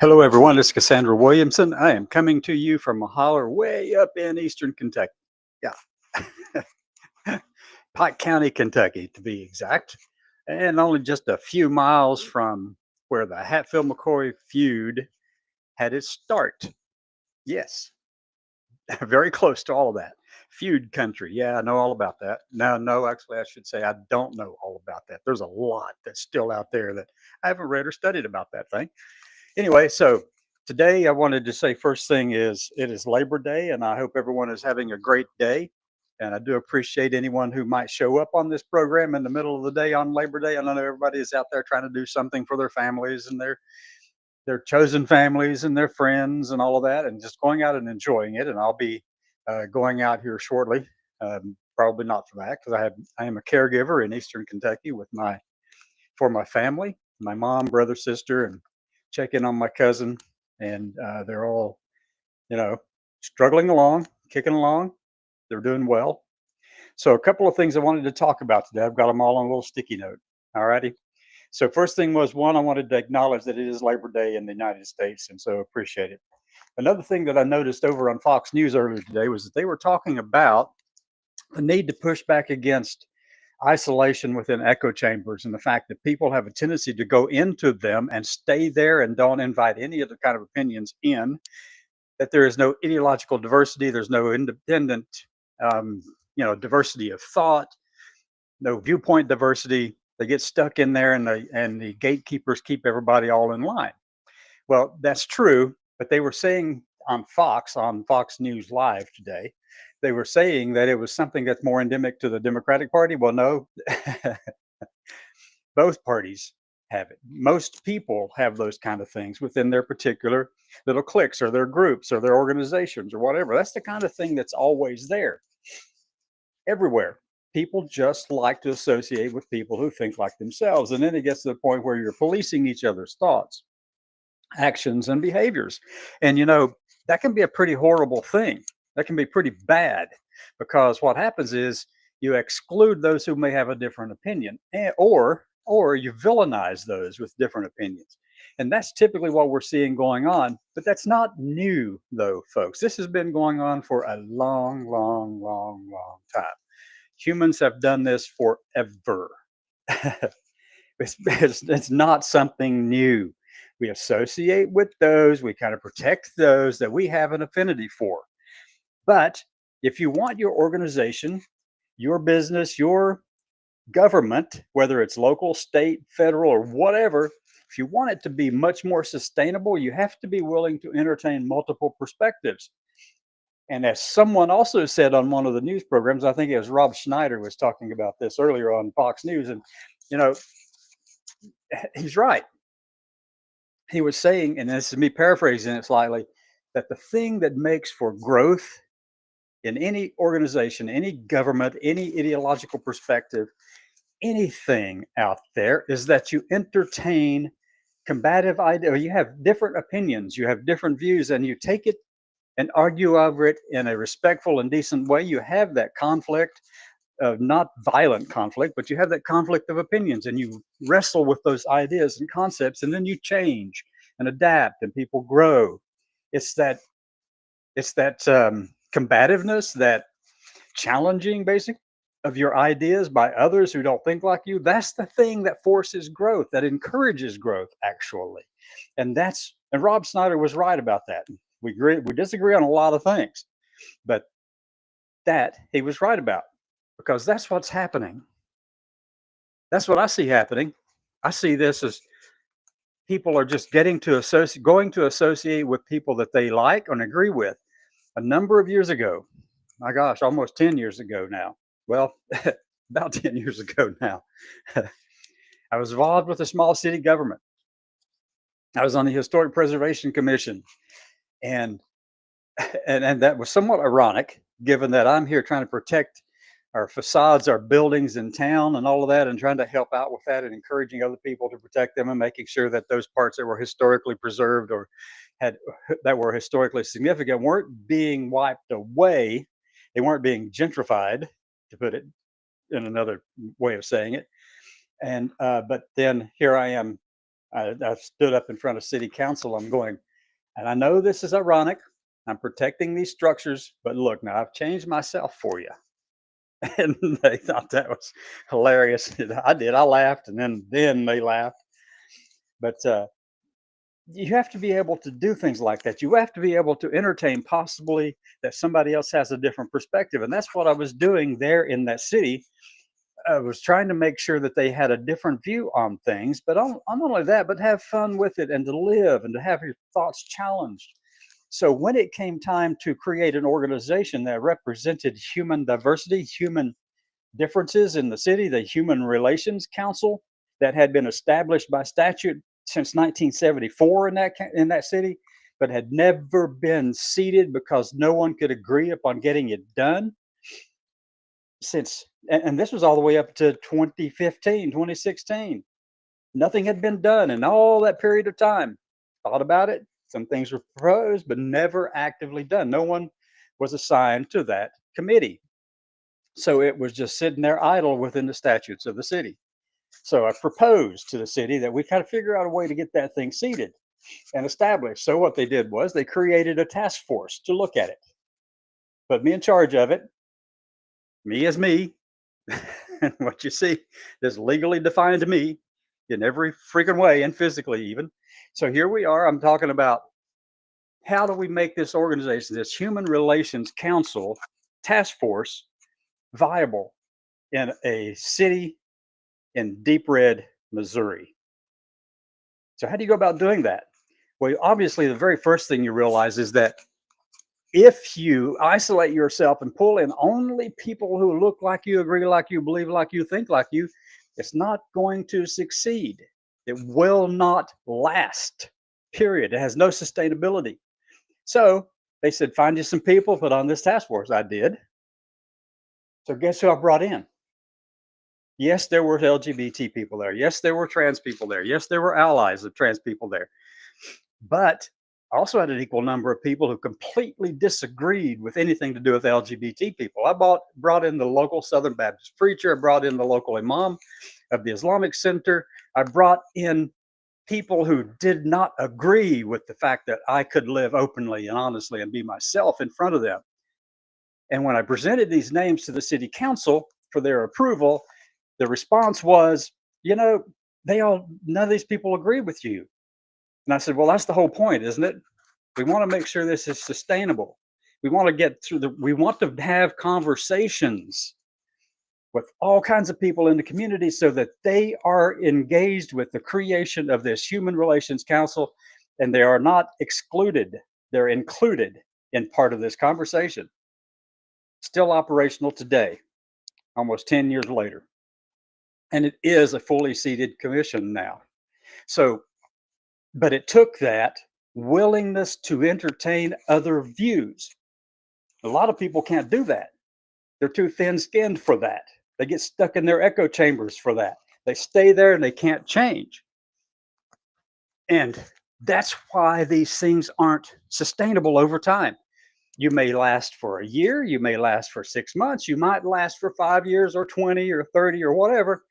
Hello, everyone. This is Cassandra Williamson. I am coming to you from a holler way up in eastern Kentucky. Yeah, Pike County, Kentucky, to be exact, and only just a few miles from where the Hatfield McCoy feud had its start. Yes, very close to all of that. Feud country. Yeah, I know all about that. No, actually, I should say I don't know all about that. There's a lot that's still out there that I haven't read or studied about that thing. Anyway, so today I wanted to say first thing is it is Labor Day, and I hope everyone is having a great day. And I do appreciate anyone who might show up on this program in the middle of the day on Labor Day. I know everybody is out there trying to do something for their families and their chosen families and their friends and all of that, and just going out and enjoying it. And I'll be going out here shortly. Probably not for that because I am a caregiver in Eastern Kentucky with my for my family, my mom, brother, sister, and check in on my cousin, and they're all, you know, struggling along, kicking along. They're doing well. So, a couple of things I wanted to talk about today. I've got them all on a little sticky note. All righty. So, first thing was one, I wanted to acknowledge that it is Labor Day in the United States, and so appreciate it. Another thing that I noticed over on Fox News earlier today was that they were talking about the need to push back against isolation within echo chambers and the fact that people have a tendency to go into them and stay there and don't invite any other kind of opinions in, that there is no ideological diversity, there's no independent um, diversity of thought, no viewpoint diversity. They get stuck in there, and the gatekeepers keep everybody all in line. Well, that's true, but they were saying on Fox News Live today, they were saying that it was something that's more endemic to the Democratic Party. Well, no, both parties have it. Most people have those kind of things within their particular little cliques or their groups or their organizations or whatever. That's the kind of thing that's always there everywhere. People just like to associate with people who think like themselves. And then it gets to the point where you're policing each other's thoughts, actions, and behaviors. And, that can be a pretty horrible thing. That can be pretty bad because what happens is you exclude those who may have a different opinion, or you villainize those with different opinions. And that's typically what we're seeing going on. But that's not new, though, folks. This has been going on for a long, long, long, long time. Humans have done this forever. It's not something new. We associate with those, we kind of protect those that we have an affinity for. But if you want your organization, your business, your government, whether it's local, state, federal, or whatever, if you want it to be much more sustainable, you have to be willing to entertain multiple perspectives. And as someone also said on one of the news programs, I think it was Rob Schneider was talking about this earlier on Fox News, and you know, he's right. He was saying, and this is me paraphrasing it slightly, that the thing that makes for growth in any organization, any government, any ideological perspective, anything out there is that you entertain combative ideas. You have different opinions, you have different views, and you take it and argue over it in a respectful and decent way. You have that conflict of not violent conflict, but you have that conflict of opinions, and you wrestle with those ideas and concepts, and then you change and adapt, and people grow. It's that combativeness, that challenging, basic of your ideas by others who don't think like you. That's the thing that forces growth, that encourages growth, actually. And Rob Snyder was right about that. We disagree on a lot of things, but that he was right about, because that's what's happening. That's what I see happening. I see this as people are just going to associate with people that they like and agree with. A number of years ago, my gosh, almost 10 years ago now. Well, about 10 years ago now, I was involved with a small city government. I was on the Historic Preservation Commission, and and that was somewhat ironic, given that I'm here trying to protect our facades, our buildings in town, and all of that, and trying to help out with that, and encouraging other people to protect them, and making sure that those parts that were historically preserved or had that were historically significant weren't being wiped away. They weren't being gentrified, to put it in another way of saying it. And but then here I am I stood up in front of city council. I'm going, and I know this is ironic. I'm protecting these structures, but look, now I've changed myself for you. And they thought that was hilarious. I did. I laughed, and then they laughed. But you have to be able to do things like that. You have to be able to entertain possibly that somebody else has a different perspective, and that's what I was doing there in that city. I was trying to make sure that they had a different view on things, but on not only that, but have fun with it and to live and to have your thoughts challenged. So when it came time to create an organization that represented human diversity, human differences in the city, the Human Relations Council that had been established by statute since 1974 in that city, but had never been seated because no one could agree upon getting it done since, and this was all the way up to 2015, 2016. Nothing had been done in all that period of time. Thought about it. Some things were proposed, but never actively done. No one was assigned to that committee. So it was just sitting there idle within the statutes of the city. So I proposed to the city that we kind of figure out a way to get that thing seated and established. So what they did was they created a task force to look at it, put me in charge of it, me as me. And what you see is legally defined to me in every freaking way and physically even. So here we are. I'm talking about how do we make this organization, this Human Relations Council task force, viable in a city in deep red Missouri. So how do you go about doing that? Well, obviously, the very first thing you realize is that if you isolate yourself and pull in only people who look like you, agree like you, believe like you, think like you, it's not going to succeed. It will not last, period. It has no sustainability. So they said, find you some people, put on this task force. I did. So guess who I brought in? Yes, there were LGBT people there. Yes, there were trans people there. Yes, there were allies of trans people there. But I also had an equal number of people who completely disagreed with anything to do with LGBT people. I brought in the local Southern Baptist preacher. I brought in the local imam of the Islamic Center. I brought in people who did not agree with the fact that I could live openly and honestly and be myself in front of them. And when I presented these names to the city council for their approval, the response was, none of these people agree with you. And I said, well, that's the whole point, isn't it? We want to make sure this is sustainable. We want to get through we want to have conversations with all kinds of people in the community so that they are engaged with the creation of this Human Relations Council and they are not excluded. They're included in part of this conversation. Still operational today, almost 10 years later. And it is a fully seated commission now. So, but it took that willingness to entertain other views. A lot of people can't do that. They're too thin-skinned for that. They get stuck in their echo chambers for that. They stay there and they can't change. And that's why these things aren't sustainable over time. You may last for a year, you may last for 6 months, you might last for 5 years or 20 or 30 or whatever,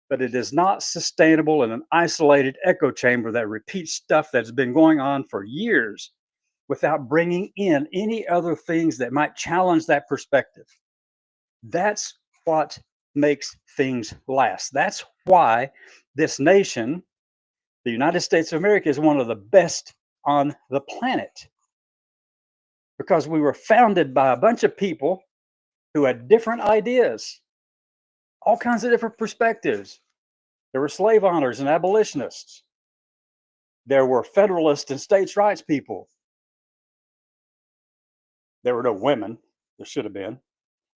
but it is not sustainable in an isolated echo chamber that repeats stuff that's been going on for years without bringing in any other things that might challenge that perspective. That's what makes things last. That's why this nation, the United States of America, is one of the best on the planet. Because we were founded by a bunch of people who had different ideas, all kinds of different perspectives. There were slave owners and abolitionists. There were Federalist and states' rights people. There were no women. There should have been.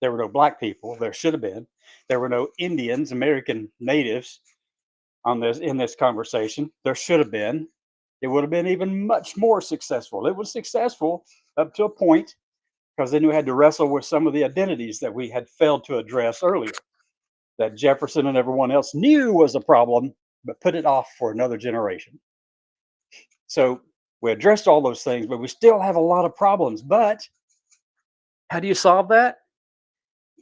There were no black people. There should have been. There were no Indians, American natives in this conversation. There should have been. It would have been even much more successful. It was successful up to a point because then you had to wrestle with some of the identities that we had failed to address earlier, that Jefferson and everyone else knew was a problem, but put it off for another generation. So we addressed all those things, but we still have a lot of problems. But how do you solve that?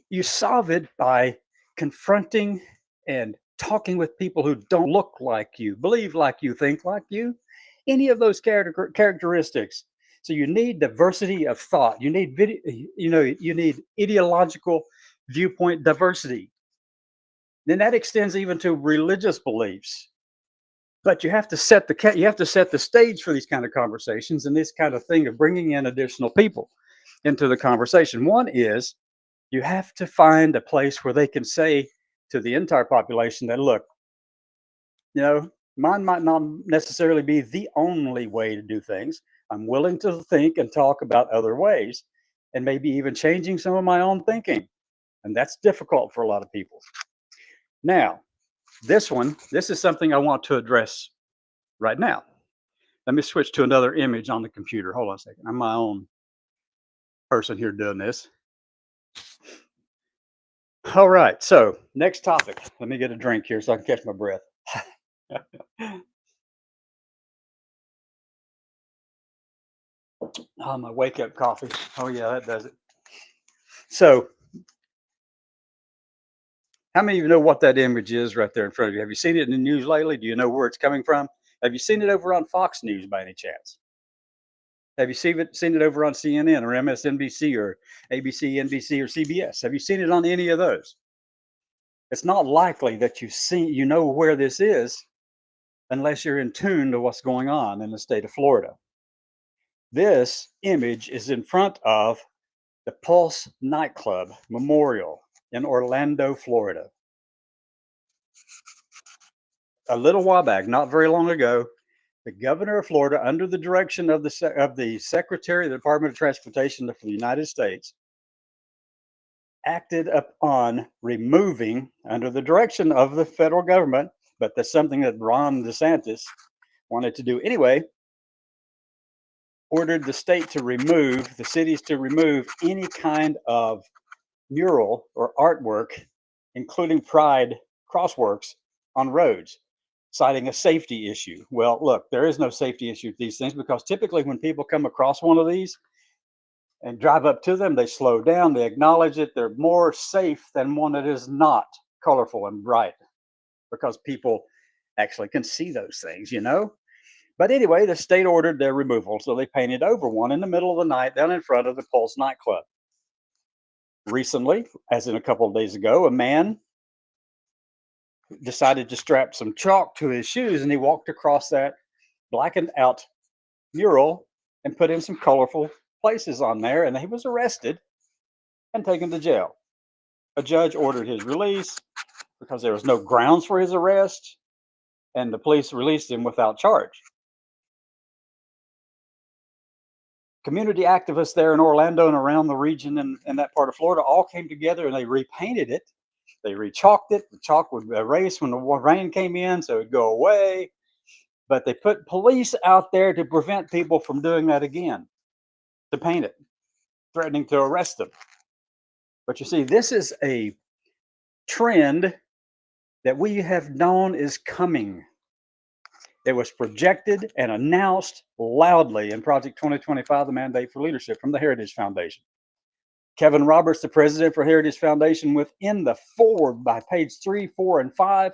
You solve it by confronting and talking with people who don't look like you, believe like you, think like you, any of those characteristics. So you need diversity of thought. You need you need ideological viewpoint diversity. Then that extends even to religious beliefs. But you have to set you have to set the stage for these kind of conversations and this kind of thing of bringing in additional people into the conversation. One is you have to find a place where they can say to the entire population that, look, you know, mine might not necessarily be the only way to do things. I'm willing to think and talk about other ways and maybe even changing some of my own thinking. And that's difficult for a lot of people. Now, this is something I want to address right now. Let me switch to another image on the computer. Hold on a second. I'm my own person here doing this. All right. So, next topic. Let me get a drink here so I can catch my breath. Oh, my wake up coffee. Oh, yeah, that does it. So, how many of you know what that image is right there in front of you? Have you seen it in the news lately? Do you know where it's coming from? Have you seen it over on Fox News by any chance? Have you seen it over on CNN or MSNBC or ABC, NBC, or CBS? Have you seen it on any of those? It's not likely that you know where this is unless you're in tune to what's going on in the state of Florida. This image is in front of the Pulse nightclub memorial in Orlando, Florida. A little while back, not very long ago, the governor of Florida, under the direction of the Secretary of the Department of Transportation for the United States, acted upon removing, under the direction of the federal government, but that's something that Ron DeSantis wanted to do anyway, ordered the cities to remove any kind of mural or artwork, including pride crossworks on roads, citing a safety issue. Well, look, there is no safety issue with these things because typically when people come across one of these and drive up to them, they slow down, they acknowledge it. They're more safe than one that is not colorful and bright because people actually can see those things, you know? But anyway, the state ordered their removal, so they painted over one in the middle of the night down in front of the Pulse nightclub. Recently, as in a couple of days ago, a man decided to strap some chalk to his shoes and he walked across that blackened out mural and put in some colorful places on there, and he was arrested and taken to jail. A judge ordered his release because there was no grounds for his arrest, and the police released him without charge. Community activists there in Orlando and around the region and that part of Florida all came together and they repainted it. They rechalked it. The chalk would erase when the rain came in, so it would go away. But they put police out there to prevent people from doing that again, to paint it, threatening to arrest them. But you see, this is a trend that we have known is coming. It was projected and announced loudly in Project 2025, the Mandate for Leadership from the Heritage Foundation. Kevin Roberts, the president for Heritage Foundation, within the forward by page 3, 4, and 5,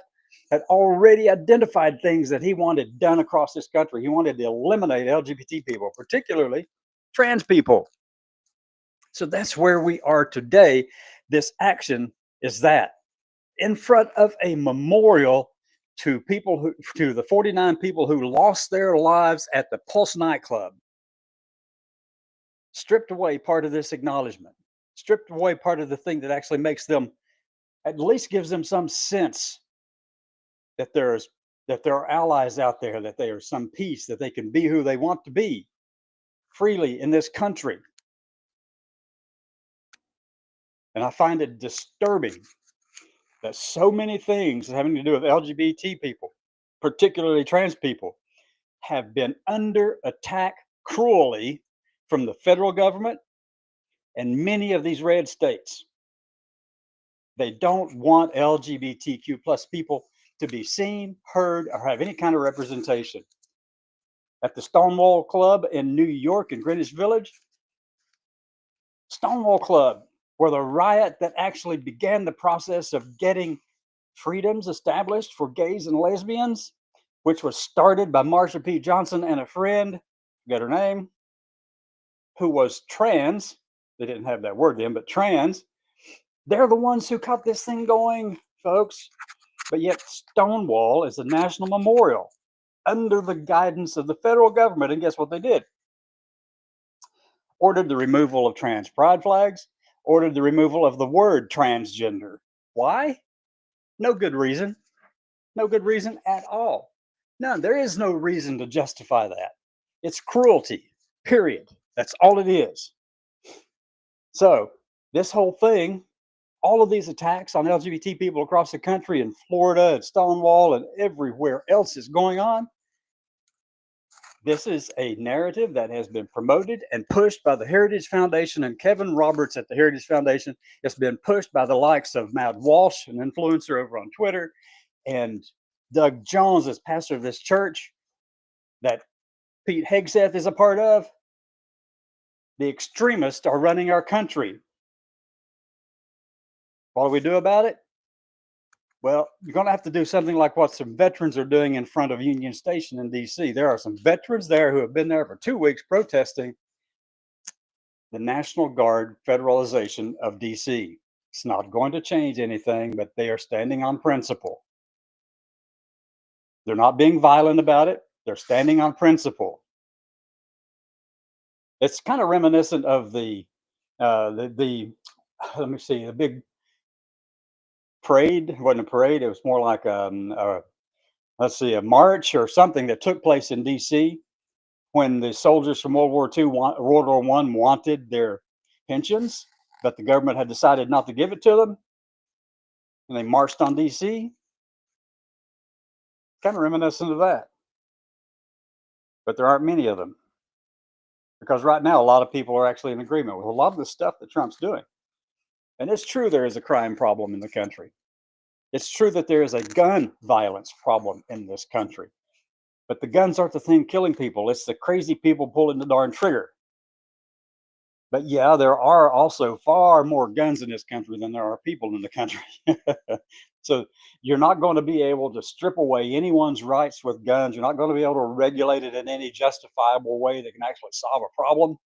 had already identified things that he wanted done across this country. He wanted to eliminate LGBT people, particularly trans people. So that's where we are today. This action is that in front of a memorial to the 49 people who lost their lives at the Pulse nightclub. Stripped away part of this acknowledgement, stripped away part of the thing that actually makes them, at least gives them some sense that there are allies out there, that there is some peace, that they can be who they want to be freely in this country. And I find it disturbing that so many things having to do with LGBT people, particularly trans people, have been under attack cruelly from the federal government and many of these red states. They don't want LGBTQ plus people to be seen, heard, or have any kind of representation. At the Stonewall Club in New York in Greenwich Village, Stonewall Club were the riot that actually began the process of getting freedoms established for gays and lesbians, which was started by Marsha P. Johnson and a friend, forget her name, who was trans. They didn't have that word then, but trans. They're the ones who got this thing going, folks. But yet, Stonewall is a national memorial under the guidance of the federal government. And guess what they did? Ordered the removal of trans pride flags, ordered the removal of the word transgender. Why? No good reason. No good reason at all. None. There is no reason to justify that. It's cruelty, period. That's all it is. So, this whole thing, all of these attacks on LGBT people across the country in Florida and Stonewall and everywhere else is going on. This is a narrative that has been promoted and pushed by the Heritage Foundation and Kevin Roberts at the Heritage Foundation. It's been pushed by the likes of Matt Walsh, an influencer over on Twitter, and Doug Jones as pastor of this church that Pete Hegseth is a part of. The extremists are running our country. What do we do about it? Well, you're going to have to do something like what some veterans are doing in front of Union Station in D.C. There are some veterans there who have been there for 2 weeks protesting the National Guard federalization of D.C. It's not going to change anything, but they are standing on principle. They're not being violent about it. They're standing on principle. It's kind of reminiscent of the let me see, the big parade. It wasn't a parade. It was more like let's see, a march or something that took place in D.C. when the soldiers from World War II, World War I wanted their pensions, but the government had decided not to give it to them, and they marched on D.C. Kind of reminiscent of that. But there aren't many of them. Because right now, a lot of people are actually in agreement with a lot of the stuff that Trump's doing. And it's true there is a crime problem in the country. It's true that there is a gun violence problem in this country. But the guns aren't the thing killing people. It's the crazy people pulling the darn trigger. But yeah, there are also far more guns in this country than there are people in the country. So you're not going to be able to strip away anyone's rights with guns. You're not going to be able to regulate it in any justifiable way that can actually solve a problem.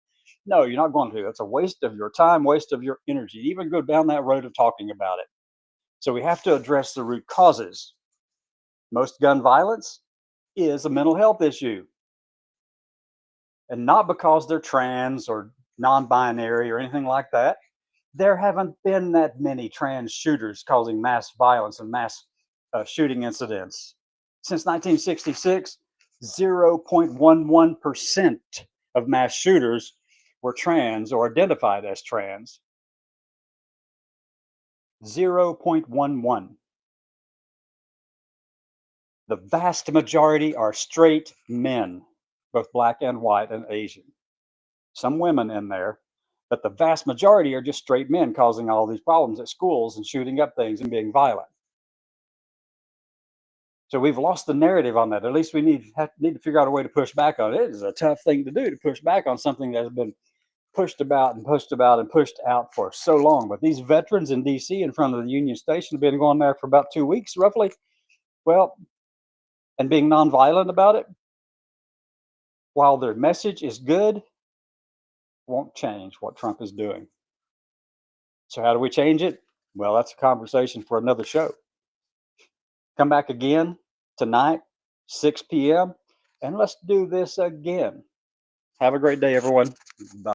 No, you're not going to. It's a waste of your time, waste of your energy, even go down that road of talking about it. So we have to address the root causes. Most gun violence is a mental health issue. And not because they're trans or non-binary or anything like that. There haven't been that many trans shooters causing mass violence and mass shooting incidents. Since 1966, 0.11% of mass shooters were trans or identified as trans. 0.11. The vast majority are straight men, both black and white and Asian. Some women in there, but the vast majority are just straight men causing all these problems at schools and shooting up things and being violent. So we've lost the narrative on that. At least we need to figure out a way to push back on it. It is a tough thing to do, to push back on something that has been pushed about and pushed about and pushed out for so long. But these veterans in D.C. in front of the Union Station have been going there for about 2 weeks, roughly. Well, and being nonviolent about it, while their message is good, won't change what Trump is doing. So how do we change it? Well, that's a conversation for another show. Come back again tonight, 6 p.m., and let's do this again. Have a great day, everyone. Bye.